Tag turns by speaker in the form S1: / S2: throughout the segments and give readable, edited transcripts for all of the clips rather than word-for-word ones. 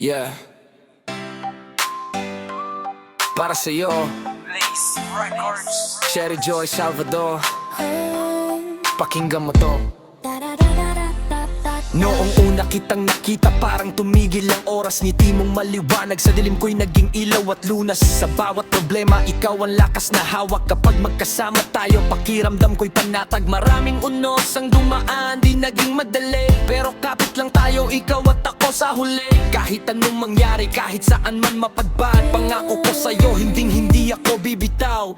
S1: Yeah. Para sa'yo,
S2: Blaze Records.
S1: Cherry Joy Salvador, pakinggan mo to. Noong una kitang nakita, parang tumigil ang oras. Ngiti mong maliwanag, sa dilim ko'y naging ilaw at lunas. Sa bawat problema, ikaw ang lakas na hawak. Kapag magkasama tayo, pakiramdam ko'y panatag. Maraming unos ang dumaan, di naging madali. Pero kapit lang tayo, ikaw at ako sa huli. Kahit anong mangyari, kahit saan man mapadpad, pangako ko sa'yo, hindi ako bibitaw.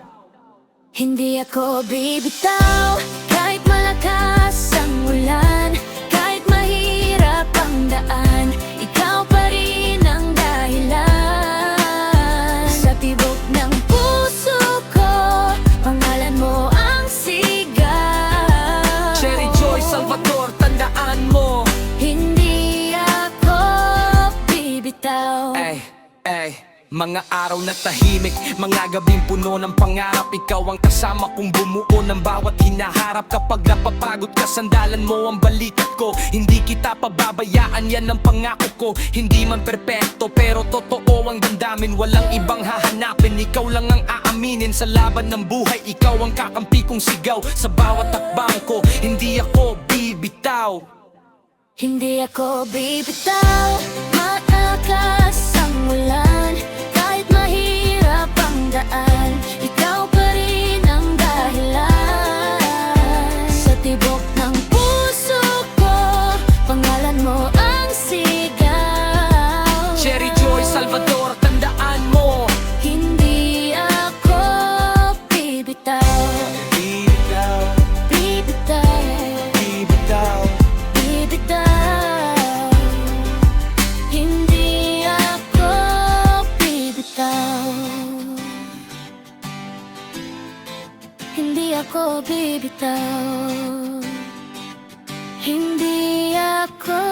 S3: Hindi ako bibitaw, kahit malakas ang ulan, kahit mahirap ang daan, ikaw pa rin ang dahilan. Sa tibok ng puso ko, pangalan mo ang sigaw.
S1: Cherry Joy Salvador, tandaan mo,
S3: hindi ako bibitaw.
S1: mga araw na tahimik, mga gabing puno ng pangarap. Ikaw ang kasama kong bumuo ng bawat hinaharap. Kapag napapagod ka, sandalan mo ang balikat ko. Hindi kita pababayaan, yan ang pangako ko. Hindi man perpekto, pero totoo ang damdamin. Walang ibang hahanapin, ikaw lang ang aaminin. Sa laban ng buhay, ikaw ang kakampi kong sigaw. Sa bawat takbang ko, hindi ako bibitaw.
S3: Hindi ako bibitaw, malakas ang ulan, kahit mahirap ang daan, ikaw pa rin ang dahilan. Sa tibok ng puso ko, pangalan mo ang sigaw.
S1: Cherry Joy Salvador, tandaan mo,
S3: hindi ako bibitaw.
S1: bibitaw,
S3: Bibitaw,
S1: bibitaw.
S3: bibitaw, hindi ako bibitaw. Hindi ako bibitaw. Hindi ako